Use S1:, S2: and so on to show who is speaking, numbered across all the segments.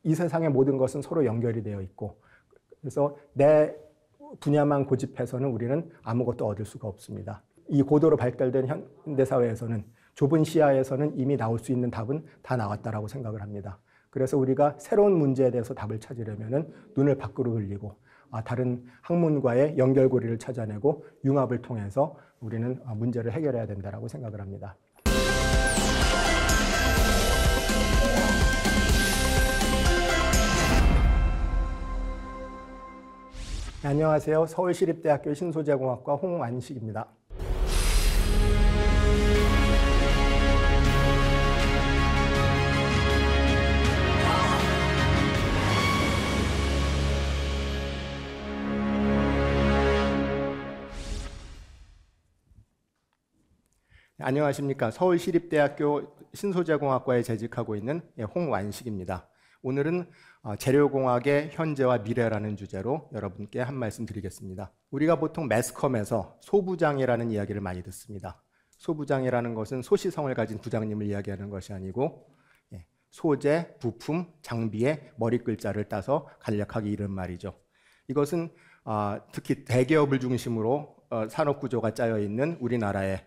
S1: 이 세상의 모든 것은 서로 연결이 되어 있고, 그래서 내 분야만 고집해서는 우리는 아무것도 얻을 수가 없습니다. 이 고도로 발달된 현대사회에서는 좁은 시야에서는 이미 나올 수 있는 답은 다 나왔다라고 생각을 합니다. 그래서 우리가 새로운 문제에 대해서 답을 찾으려면 눈을 밖으로 돌리고 다른 학문과의 연결고리를 찾아내고 융합을 통해서 우리는 문제를 해결해야 된다고 생각을 합니다. 안녕하세요. 서울시립대학교 신소재공학과 홍완식입니다. 안녕하십니까. 서울시립대학교 신소재공학과에 재직하고 있는 홍완식입니다. 오늘은 재료공학의 현재와 미래라는 주제로 여러분께 한 말씀 드리겠습니다. 우리가 보통 매스컴에서 소부장이라는 이야기를 많이 듣습니다. 소부장이라는 것은 소시성을 가진 부장님을 이야기하는 것이 아니고 소재, 부품, 장비의 머리 글자를 따서 간략하게 이른 말이죠. 이것은 특히 대기업을 중심으로 산업구조가 짜여 있는 우리나라의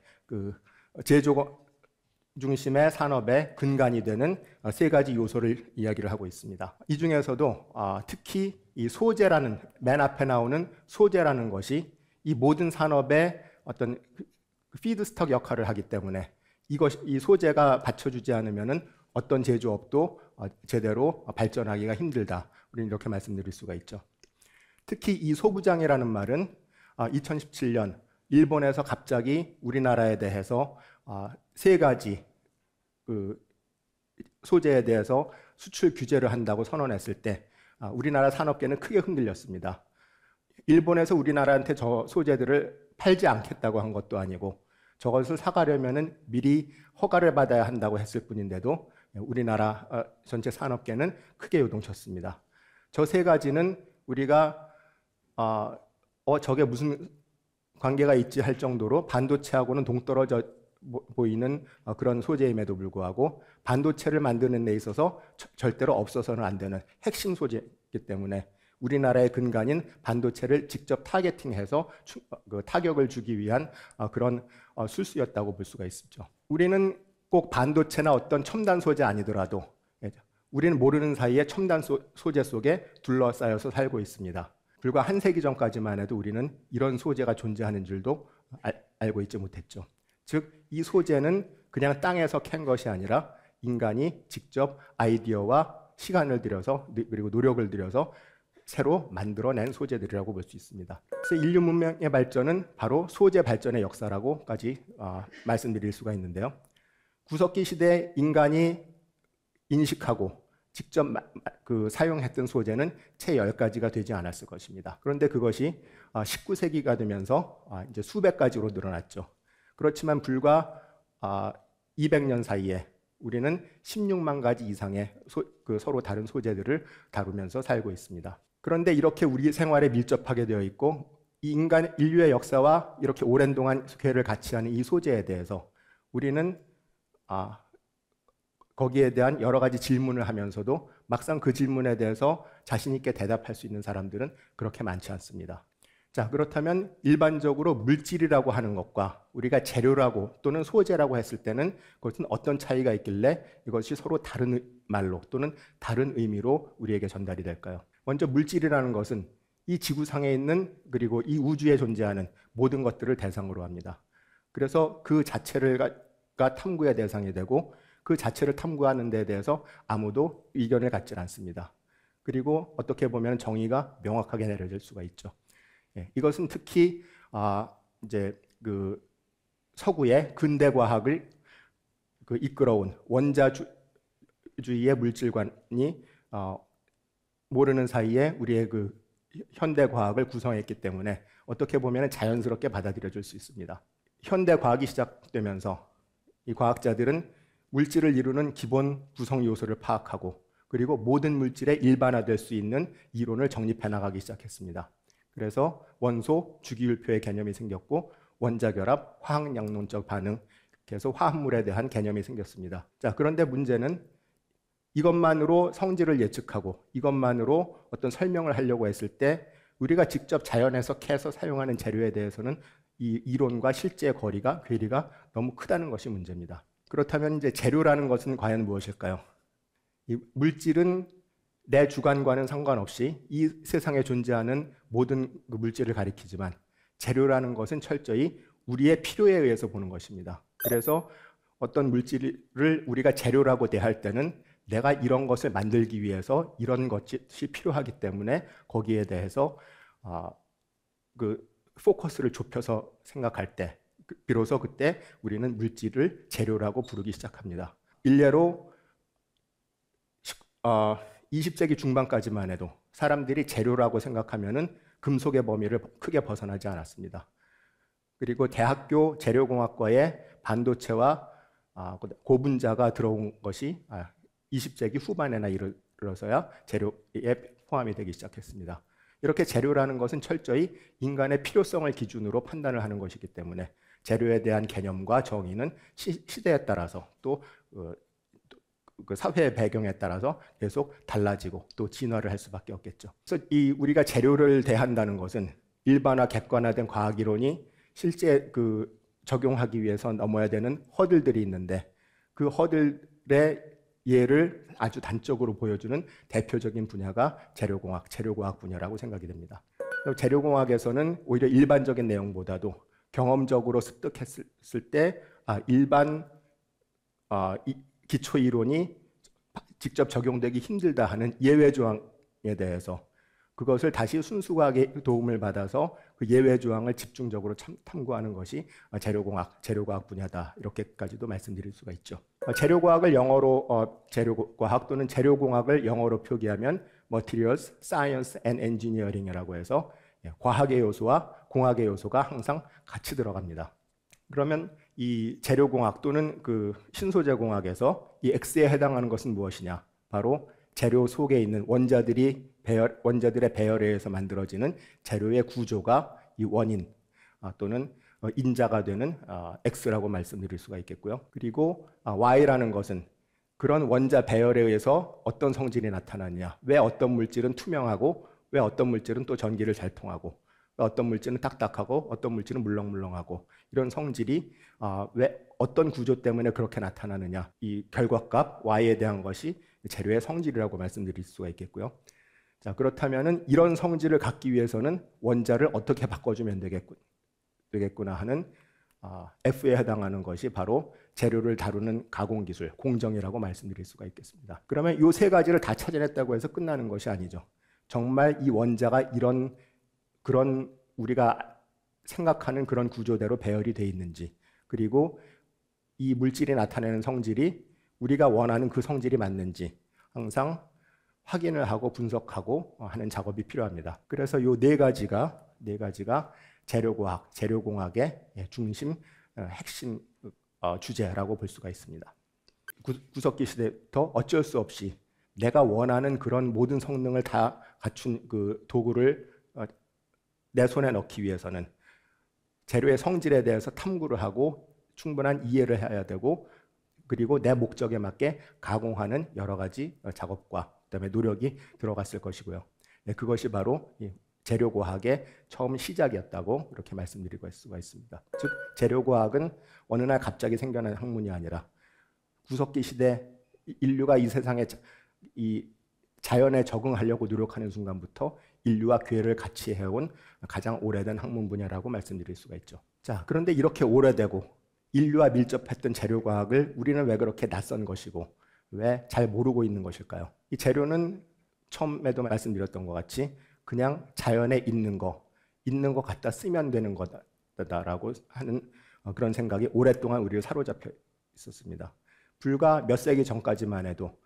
S1: 제조 중심의 산업의 근간이 되는 세 가지 요소를 이야기를 하고 있습니다. 이 중에서도 특히 이 소재라는, 맨 앞에 나오는 소재라는 것이 이 모든 산업의 어떤 피드스톡 역할을 하기 때문에 이 소재가 받쳐주지 않으면 어떤 제조업도 제대로 발전하기가 힘들다. 우리는 이렇게 말씀드릴 수가 있죠. 특히 이 소부장이라는 말은 2017년 일본에서 갑자기 우리나라에 대해서 세 가지 소재에 대해서 수출 규제를 한다고 선언했을 때 우리나라 산업계는 크게 흔들렸습니다. 일본에서 우리나라한테 저 소재들을 팔지 않겠다고 한 것도 아니고 저것을 사가려면 미리 허가를 받아야 한다고 했을 뿐인데도 우리나라 전체 산업계는 크게 요동쳤습니다. 저 세 가지는 우리가 저게 무슨 관계가 있지 할 정도로 반도체하고는 동떨어져 보이는 그런 소재임에도 불구하고 반도체를 만드는 데 있어서 절대로 없어서는 안 되는 핵심 소재이기 때문에 우리나라의 근간인 반도체를 직접 타겟팅해서 타격을 주기 위한 그런 술수였다고 볼 수가 있죠. 우리는 꼭 반도체나 어떤 첨단 소재 아니더라도 우리는 모르는 사이에 첨단 소재 속에 둘러싸여서 살고 있습니다. 불과 한 세기 전까지만 해도 우리는 이런 소재가 존재하는 줄도 알고 있지 못했죠. 즉, 이 소재는 그냥 땅에서 캔 것이 아니라 인간이 직접 아이디어와 시간을 들여서 그리고 노력을 들여서 새로 만들어낸 소재들이라고 볼 수 있습니다. 그래서 인류 문명의 발전은 바로 소재 발전의 역사라고까지 말씀드릴 수가 있는데요. 구석기 시대에 인간이 인식하고 직접 사용했던 소재는 채 10가지가 되지 않았을 것입니다. 그런데 그것이 19세기가 되면서 이제 수백 가지로 늘어났죠. 그렇지만 불과 200년 사이에 우리는 16만 가지 이상의 서로 다른 소재들을 다루면서 살고 있습니다. 그런데 이렇게 우리 생활에 밀접하게 되어 있고 이 인류의 역사와 이렇게 오랜 동안 궤를 같이 하는 이 소재에 대해서 우리는 거기에 대한 여러 가지 질문을 하면서도 막상 그 질문에 대해서 자신 있게 대답할 수 있는 사람들은 그렇게 많지 않습니다. 자, 그렇다면 일반적으로 물질이라고 하는 것과 우리가 재료라고 또는 소재라고 했을 때는 그것은 어떤 차이가 있길래 이것이 서로 다른 말로 또는 다른 의미로 우리에게 전달이 될까요? 먼저 물질이라는 것은 이 지구상에 있는 그리고 이 우주에 존재하는 모든 것들을 대상으로 합니다. 그래서 그 자체가 탐구의 대상이 되고 그 자체를 탐구하는 데 대해서 아무도 의견을 갖지 않습니다. 그리고 어떻게 보면 정의가 명확하게 내려질 수가 있죠. 이것은 특히 이제 서구의 근대 과학을 이끌어온 원자주의의 물질관이 모르는 사이에 우리의 현대 과학을 구성했기 때문에 어떻게 보면 자연스럽게 받아들여질 수 있습니다. 현대 과학이 시작되면서 이 과학자들은 물질을 이루는 기본 구성 요소를 파악하고 그리고 모든 물질에 일반화될 수 있는 이론을 정립해 나가기 시작했습니다. 그래서 원소, 주기율표의 개념이 생겼고 원자결합, 화학양론적 반응, 그래서 화합물에 대한 개념이 생겼습니다. 자, 그런데 문제는 이것만으로 성질을 예측하고 이것만으로 어떤 설명을 하려고 했을 때 우리가 직접 자연에서 캐서 사용하는 재료에 대해서는 이 이론과 실제의 괴리가 너무 크다는 것이 문제입니다. 그렇다면 이제 재료라는 것은 과연 무엇일까요? 이 물질은 내 주관과는 상관없이 이 세상에 존재하는 모든 그 물질을 가리키지만 재료라는 것은 철저히 우리의 필요에 의해서 보는 것입니다. 그래서 어떤 물질을 우리가 재료라고 대할 때는 내가 이런 것을 만들기 위해서 이런 것이 필요하기 때문에 거기에 대해서 그 포커스를 좁혀서 생각할 때 비로소 그때 우리는 물질을 재료라고 부르기 시작합니다. 일례로 20세기 중반까지만 해도 사람들이 재료라고 생각하면은 금속의 범위를 크게 벗어나지 않았습니다. 그리고 대학교 재료공학과에 반도체와 고분자가 들어온 것이 20세기 후반에나 이르러서야 재료에 포함이 되기 시작했습니다. 이렇게 재료라는 것은 철저히 인간의 필요성을 기준으로 판단을 하는 것이기 때문에 재료에 대한 개념과 정의는 시대에 따라서 또 그 사회의 배경에 따라서 계속 달라지고 또 진화를 할 수밖에 없겠죠. 그래서 우리가 재료를 대한다는 것은 일반화, 객관화된 과학 이론이 실제 적용하기 위해서 넘어야 되는 허들들이 있는데 그 허들의 예를 아주 단적으로 보여주는 대표적인 분야가 재료공학 분야라고 생각이 됩니다. 재료공학에서는 오히려 일반적인 내용보다도 경험적으로 습득했을 때 일반 기초 이론이 직접 적용되기 힘들다 하는 예외 조항에 대해서 그것을 다시 순수과학의 도움을 받아서 그 예외 조항을 집중적으로 탐구하는 것이 재료과학 분야다. 이렇게까지도 말씀드릴 수가 있죠. 재료과학을 영어로 재료과학 또는 재료공학을 영어로 표기하면 Materials, Science and Engineering이라고 해서 과학의 요소와 공학의 요소가 항상 같이 들어갑니다. 그러면 이 재료공학 또는 그 신소재공학에서 이 X에 해당하는 것은 무엇이냐? 바로 재료 속에 있는 원자들의 배열에 의해서 만들어지는 재료의 구조가 이 원인 또는 인자가 되는 X라고 말씀드릴 수가 있겠고요. 그리고 Y라는 것은 그런 원자 배열에 의해서 어떤 성질이 나타나느냐, 왜 어떤 물질은 투명하고 왜 어떤 물질은 또 전기를 잘 통하고 어떤 물질은 딱딱하고 어떤 물질은 물렁물렁하고 이런 성질이 왜 어떤 구조 때문에 그렇게 나타나느냐, 이 결과값 Y에 대한 것이 재료의 성질이라고 말씀드릴 수가 있겠고요. 자, 그렇다면은 이런 성질을 갖기 위해서는 원자를 어떻게 바꿔주면 되겠구나 하는 F에 해당하는 것이 바로 재료를 다루는 가공기술, 공정이라고 말씀드릴 수가 있겠습니다. 그러면 이 세 가지를 다 찾아냈다고 해서 끝나는 것이 아니죠. 정말 이 원자가 그런 우리가 생각하는 그런 구조대로 배열이 되어 있는지, 그리고 이 물질이 나타내는 성질이 우리가 원하는 그 성질이 맞는지 항상 확인을 하고 분석하고 하는 작업이 필요합니다. 그래서 이 네 가지가 재료과학, 재료공학의 중심, 핵심 주제라고 볼 수가 있습니다. 구석기 시대부터 어쩔 수 없이 내가 원하는 그런 모든 성능을 다 갖춘 그 도구를 내 손에 넣기 위해서는 재료의 성질에 대해서 탐구를 하고 충분한 이해를 해야 되고, 그리고 내 목적에 맞게 가공하는 여러 가지 작업과 그다음에 노력이 들어갔을 것이고요. 그것이 바로 재료과학의 처음 시작이었다고 이렇게 말씀드릴 수가 있습니다. 즉 재료과학은 어느 날 갑자기 생겨난 학문이 아니라 구석기 시대 인류가 이 세상에 이 자연에 적응하려고 노력하는 순간부터 인류와 교회를 같이 해온 가장 오래된 학문 분야라고 말씀드릴 수가 있죠. 자, 그런데 이렇게 오래되고 인류와 밀접했던 재료과학을 우리는 왜 그렇게 낯선 것이고 왜 잘 모르고 있는 것일까요? 이 재료는 처음에도 말씀드렸던 것 같이 그냥 자연에 있는 거 갖다 쓰면 되는 거다라고 하는 그런 생각이 오랫동안 우리를 사로잡혀 있었습니다. 불과 몇 세기 전까지만 해도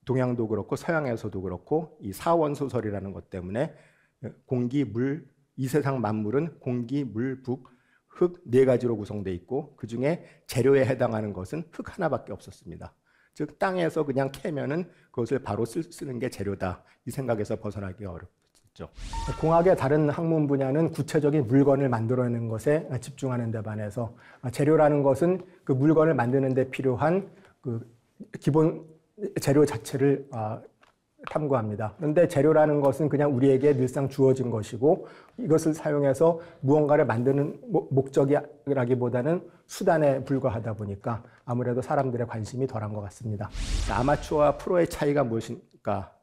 S1: 동양도 그렇고 서양에서도 그렇고 이 사원소설이라는 것 때문에 공기, 물, 이 세상 만물은 공기, 물, 북, 흙 네 가지로 구성되어 있고 그중에 재료에 해당하는 것은 흙 하나밖에 없었습니다. 즉 땅에서 그냥 캐면은 그것을 바로 쓰는 게 재료다. 이 생각에서 벗어나기가 어렵죠. 공학의 다른 학문 분야는 구체적인 물건을 만들어내는 것에 집중하는 데 반해서 재료라는 것은 그 물건을 만드는 데 필요한 그 기본 재료 자체를 탐구합니다. 그런데 재료라는 것은 그냥 우리에게 늘상 주어진 것이고 이것을 사용해서 무언가를 만드는 목적이라기보다는 수단에 불과하다 보니까 아무래도 사람들의 관심이 덜한 것 같습니다. 아마추어와 프로의 차이가 무엇일까?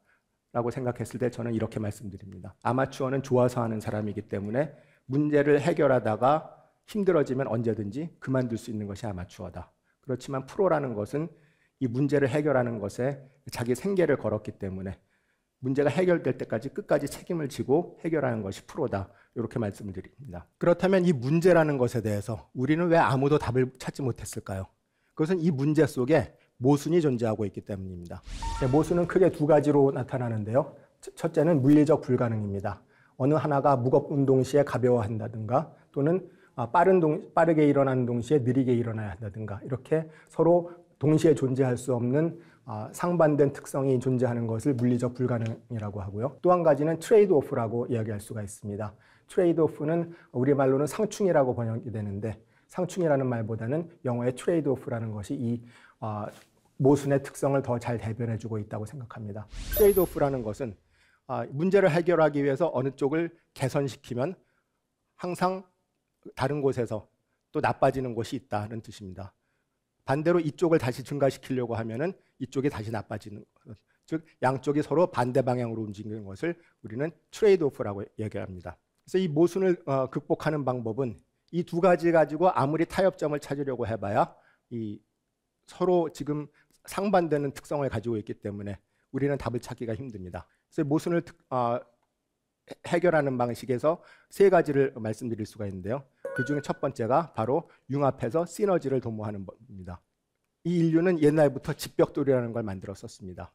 S1: 라고 생각했을 때 저는 이렇게 말씀드립니다. 아마추어는 좋아서 하는 사람이기 때문에 문제를 해결하다가 힘들어지면 언제든지 그만둘 수 있는 것이 아마추어다. 그렇지만 프로라는 것은 이 문제를 해결하는 것에 자기 생계를 걸었기 때문에 문제가 해결될 때까지 끝까지 책임을 지고 해결하는 것이 프로다. 이렇게 말씀을 드립니다. 그렇다면 이 문제라는 것에 대해서 우리는 왜 아무도 답을 찾지 못했을까요? 그것은 이 문제 속에 모순이 존재하고 있기 때문입니다. 모순은 크게 두 가지로 나타나는데요. 첫째는 물리적 불가능입니다. 어느 하나가 무겁은 동시에 가벼워한다든가 또는 빠르게 일어나는 동시에 느리게 일어나야 한다든가 이렇게 서로 동시에 존재할 수 없는 상반된 특성이 존재하는 것을 물리적 불가능이라고 하고요. 또 한 가지는 트레이드 오프라고 이야기할 수가 있습니다. 트레이드 오프는 우리말로는 상충이라고 번역이 되는데 상충이라는 말보다는 영어의 트레이드 오프라는 것이 이 모순의 특성을 더 잘 대변해주고 있다고 생각합니다. 트레이드 오프라는 것은 문제를 해결하기 위해서 어느 쪽을 개선시키면 항상 다른 곳에서 또 나빠지는 곳이 있다는 뜻입니다. 반대로 이쪽을 다시 증가시키려고 하면은 이쪽이 다시 나빠지는 것, 즉 양쪽이 서로 반대 방향으로 움직이는 것을 우리는 트레이드 오프라고 얘기합니다. 그래서 이 모순을 극복하는 방법은 이 두 가지 가지고 아무리 타협점을 찾으려고 해봐야 이 서로 지금 상반되는 특성을 가지고 있기 때문에 우리는 답을 찾기가 힘듭니다. 그래서 모순을 해결하는 방식에서 세 가지를 말씀드릴 수가 있는데요. 그 중에 첫 번째가 바로 융합해서 시너지를 도모하는 법입니다. 이 인류는 옛날부터 집벽돌이라는 걸 만들었었습니다.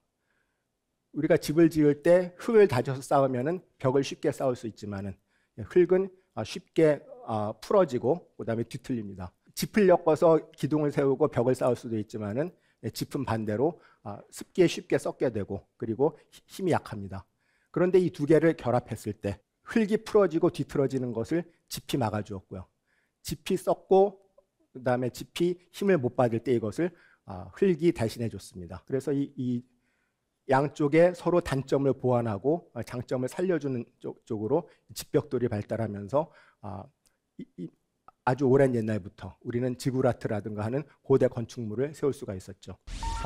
S1: 우리가 집을 지을 때 흙을 다져서 쌓으면 벽을 쉽게 쌓을 수 있지만 흙은 쉽게 풀어지고 그다음에 뒤틀립니다. 짚을 엮어서 기둥을 세우고 벽을 쌓을 수도 있지만 짚은 반대로 습기에 쉽게 썩게 되고 그리고 힘이 약합니다. 그런데 이 두 개를 결합했을 때 흙이 풀어지고 뒤틀어지는 것을 짚이 막아주었고요. 짚이 썩고 그다음에 짚이 힘을 못 받을 때 이것을 흙이 대신해 줬습니다. 그래서 이 양쪽에 서로 단점을 보완하고 장점을 살려주는 쪽으로 집벽돌이 발달하면서 아주 오랜 옛날부터 우리는 지구라트라든가 하는 고대 건축물을 세울 수가 있었죠.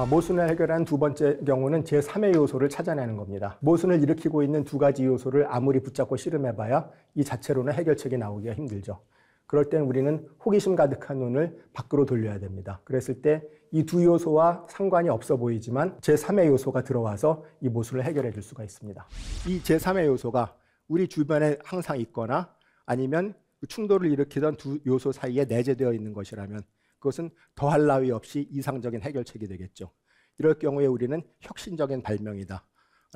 S1: 모순을 해결한 두 번째 경우는 제3의 요소를 찾아내는 겁니다. 모순을 일으키고 있는 두 가지 요소를 아무리 붙잡고 씨름해봐야 이 자체로는 해결책이 나오기가 힘들죠. 그럴 땐 우리는 호기심 가득한 눈을 밖으로 돌려야 됩니다. 그랬을 때 이 두 요소와 상관이 없어 보이지만 제3의 요소가 들어와서 이 모순을 해결해 줄 수가 있습니다. 이 제3의 요소가 우리 주변에 항상 있거나 아니면 충돌을 일으키던 두 요소 사이에 내재되어 있는 것이라면 그것은 더할 나위 없이 이상적인 해결책이 되겠죠. 이럴 경우에 우리는 혁신적인 발명이다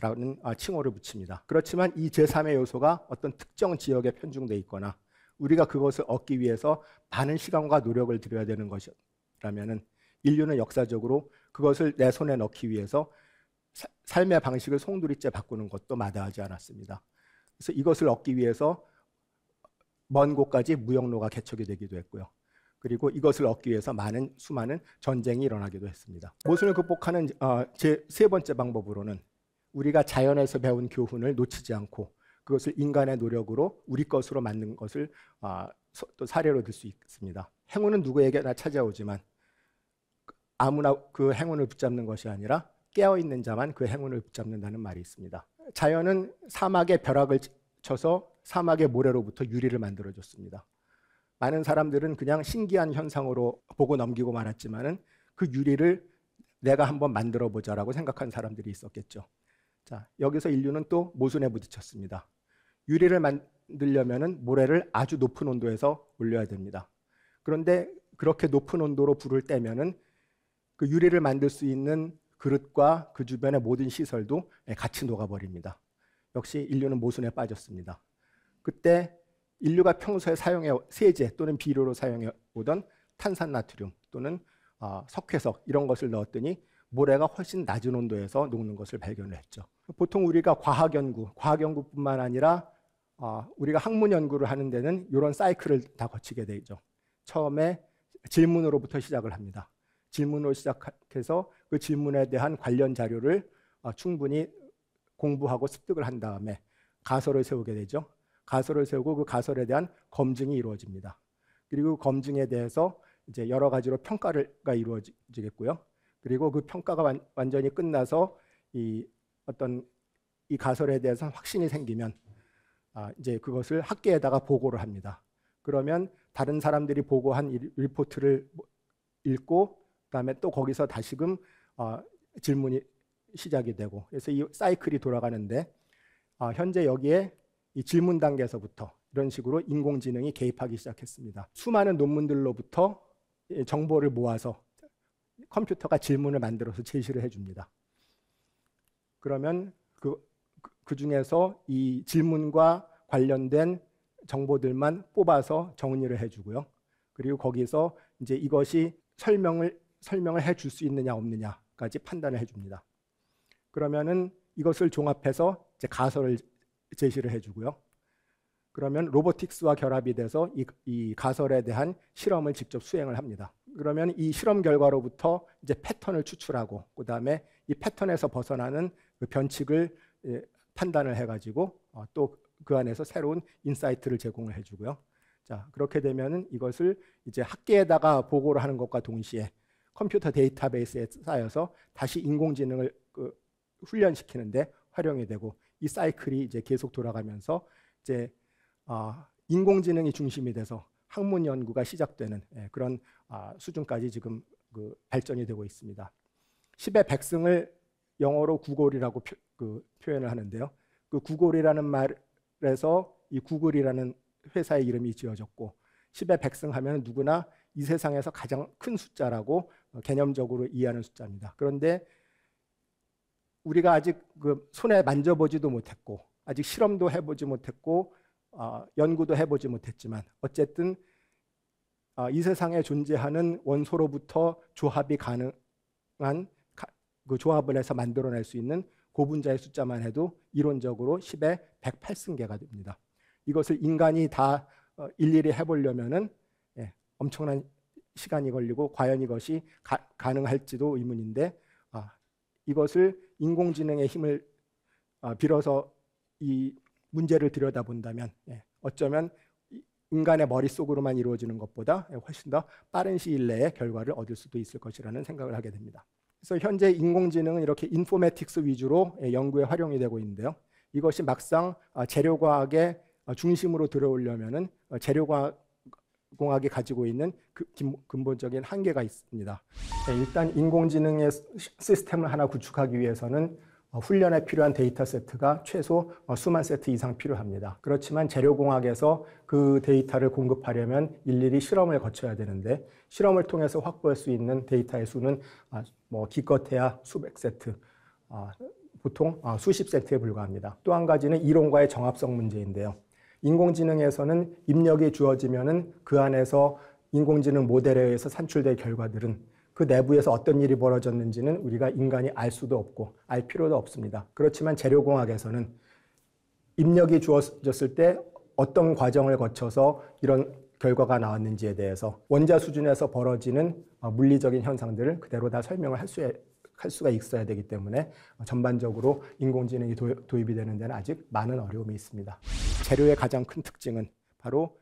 S1: 라는 칭호를 붙입니다. 그렇지만 이 제3의 요소가 어떤 특정 지역에 편중되어 있거나 우리가 그것을 얻기 위해서 많은 시간과 노력을 들여야 되는 것이라면 인류는 역사적으로 그것을 내 손에 넣기 위해서 삶의 방식을 송두리째 바꾸는 것도 마다하지 않았습니다. 그래서 이것을 얻기 위해서 먼 곳까지 무역로가 개척이 되기도 했고요. 그리고 이것을 얻기 위해서 수많은 전쟁이 일어나기도 했습니다. 모순을 극복하는 제 세 번째 방법으로는 우리가 자연에서 배운 교훈을 놓치지 않고 그것을 인간의 노력으로 우리 것으로 만든 것을 또 사례로 들 수 있습니다. 행운은 누구에게나 찾아오지만 아무나 그 행운을 붙잡는 것이 아니라 깨어있는 자만 그 행운을 붙잡는다는 말이 있습니다. 자연은 사막에 벼락을 쳐서 사막의 모래로부터 유리를 만들어줬습니다. 많은 사람들은 그냥 신기한 현상으로 보고 넘기고 말았지만은 그 유리를 내가 한번 만들어 보자라고 생각한 사람들이 있었겠죠. 자, 여기서 인류는 또 모순에 부딪혔습니다. 유리를 만들려면은 모래를 아주 높은 온도에서 올려야 됩니다. 그런데 그렇게 높은 온도로 불을 떼면은 그 유리를 만들 수 있는 그릇과 그 주변의 모든 시설도 같이 녹아버립니다. 역시 인류는 모순에 빠졌습니다. 그때 인류가 평소에 세제 또는 비료로 사용해 오던 탄산나트륨 또는 석회석 이런 것을 넣었더니 모래가 훨씬 낮은 온도에서 녹는 것을 발견을 했죠. 보통 우리가 과학연구뿐만 아니라 우리가 학문 연구를 하는 데는 이런 사이클을 다 거치게 되죠. 처음에 질문으로부터 시작을 합니다. 질문으로 시작해서 그 질문에 대한 관련 자료를 충분히 공부하고 습득을 한 다음에 가설을 세우게 되죠. 가설을 세우고 그 가설에 대한 검증이 이루어집니다. 그리고 검증에 대해서 이제 여러 가지로 평가가 이루어지겠고요. 그리고 그 평가가 완전히 끝나서 이 가설에 대해서 확신이 생기면 이제 그것을 학계에다가 보고를 합니다. 그러면 다른 사람들이 보고한 이 리포트를 읽고 그다음에 또 거기서 다시금 질문이 시작이 되고, 그래서 이 사이클이 돌아가는데 현재 여기에 이 질문 단계에서부터 이런 식으로 인공지능이 개입하기 시작했습니다. 수많은 논문들로부터 정보를 모아서 컴퓨터가 질문을 만들어서 제시를 해줍니다. 그러면 그 중에서 이 질문과 관련된 정보들만 뽑아서 정리를 해주고요. 그리고 거기서 이제 이것이 설명을 해줄 수 있느냐 없느냐까지 판단을 해줍니다. 그러면은 이것을 종합해서 이제 가설을 제시를 해주고요. 그러면 로보틱스와 결합이 돼서 이 가설에 대한 실험을 직접 수행을 합니다. 그러면 이 실험 결과로부터 이제 패턴을 추출하고 그다음에 이 패턴에서 벗어나는 그 변칙을 판단을 해가지고 또 그 안에서 새로운 인사이트를 제공을 해주고요. 자, 그렇게 되면은 이것을 이제 학계에다가 보고를 하는 것과 동시에 컴퓨터 데이터베이스에 쌓여서 다시 인공지능을 훈련시키는데 활용이 되고, 이 사이클이 이제 계속 돌아가면서 이제 인공지능이 중심이 돼서 학문 연구가 시작되는 그런 수준까지 지금 발전이 되고 있습니다. 10의 100승을 영어로 구글이라고 표현을 하는데요. 그 구글이라는 말에서 이 구글이라는 회사의 이름이 지어졌고, 10의 100승 하면 누구나 이 세상에서 가장 큰 숫자라고 개념적으로 이해하는 숫자입니다. 그런데 우리가 아직 손에 만져보지도 못했고 아직 실험도 해보지 못했고 연구도 해보지 못했지만 어쨌든 이 세상에 존재하는 원소로부터 조합이 가능한 그 조합을 해서 만들어낼 수 있는 고분자의 숫자만 해도 이론적으로 10의 108승계가 됩니다. 이것을 인간이 다 일일이 해보려면은 엄청난 시간이 걸리고 과연 이것이 가능할지도 의문인데, 이것을 인공지능의 힘을 빌어서 이 문제를 들여다본다면 어쩌면 인간의 머릿속으로만 이루어지는 것보다 훨씬 더 빠른 시일 내에 결과를 얻을 수도 있을 것이라는 생각을 하게 됩니다. 그래서 현재 인공지능은 이렇게 인포메틱스 위주로 연구에 활용이 되고 있는데요. 이것이 막상 재료과학의 중심으로 들어오려면은 재료공학이 가지고 있는 근본적인 한계가 있습니다. 일단 인공지능의 시스템을 하나 구축하기 위해서는 훈련에 필요한 데이터 세트가 최소 수만 세트 이상 필요합니다. 그렇지만 재료공학에서 그 데이터를 공급하려면 일일이 실험을 거쳐야 되는데, 실험을 통해서 확보할 수 있는 데이터의 수는 기껏해야 수백 세트, 보통 수십 세트에 불과합니다. 또 한 가지는 이론과의 정합성 문제인데요. 인공지능에서는 입력이 주어지면은 그 안에서 인공지능 모델에 의해서 산출될 결과들은 그 내부에서 어떤 일이 벌어졌는지는 우리가 인간이 알 수도 없고 알 필요도 없습니다. 그렇지만 재료공학에서는 입력이 주어졌을 때 어떤 과정을 거쳐서 이런 결과가 나왔는지에 대해서 원자 수준에서 벌어지는 물리적인 현상들을 그대로 다 설명을 할 수가 있어야 되기 때문에 전반적으로 인공지능이 도입이 되는 데는 아직 많은 어려움이 있습니다. 재료의 가장 큰 특징은 바로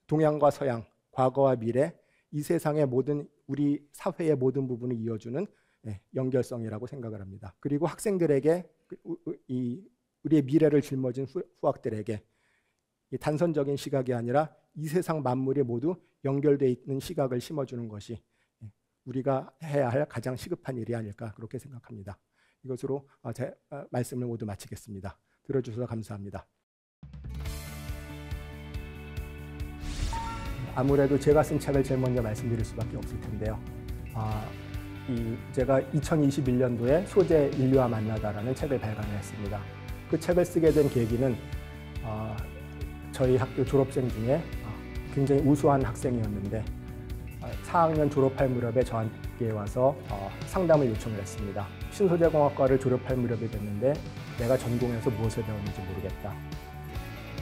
S1: 동양과 서양, 과거와 미래, 이 세상의 우리 사회의 모든 부분을 이어주는 연결성이라고 생각을 합니다. 그리고 학생들에게 우리의 미래를 짊어진 후학들에게 이 단선적인 시각이 아니라 이 세상 만물이 모두 연결되어 있는 시각을 심어주는 것이 우리가 해야 할 가장 시급한 일이 아닐까 그렇게 생각합니다. 이것으로 제 말씀을 모두 마치겠습니다. 들어주셔서 감사합니다. 아무래도 제가 쓴 책을 제일 먼저 말씀드릴 수밖에 없을 텐데요. 제가 2021년도에 소재 인류와 만나다라는 책을 발간을 했습니다. 그 책을 쓰게 된 계기는 저희 학교 졸업생 중에 굉장히 우수한 학생이었는데 4학년 졸업할 무렵에 저한테 와서 상담을 요청을 했습니다. 신소재공학과를 졸업할 무렵이 됐는데 내가 전공에서 무엇을 배웠는지 모르겠다.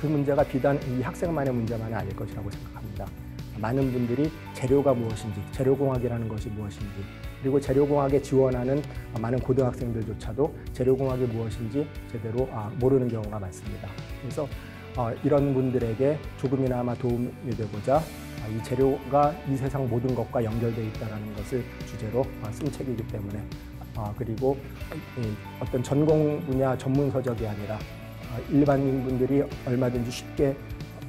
S1: 그 문제가 비단 이 학생만의 문제만은 아닐 것이라고 생각합니다. 많은 분들이 재료가 무엇인지, 재료공학이라는 것이 무엇인지, 그리고 재료공학에 지원하는 많은 고등학생들조차도 재료공학이 무엇인지 제대로 모르는 경우가 많습니다. 그래서 이런 분들에게 조금이나마 도움이 되고자 이 재료가 이 세상 모든 것과 연결되어 있다는 것을 주제로 쓴 책이기 때문에 그리고 어떤 전공 분야 전문 서적이 아니라 일반인분들이 얼마든지 쉽게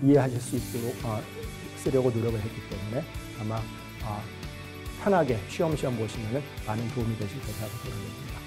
S1: 이해하실 수 있도록 쓰려고 노력을 했기 때문에 아마 편하게 쉬엄쉬엄 보시면 많은 도움이 되실 거라고 생각합니다.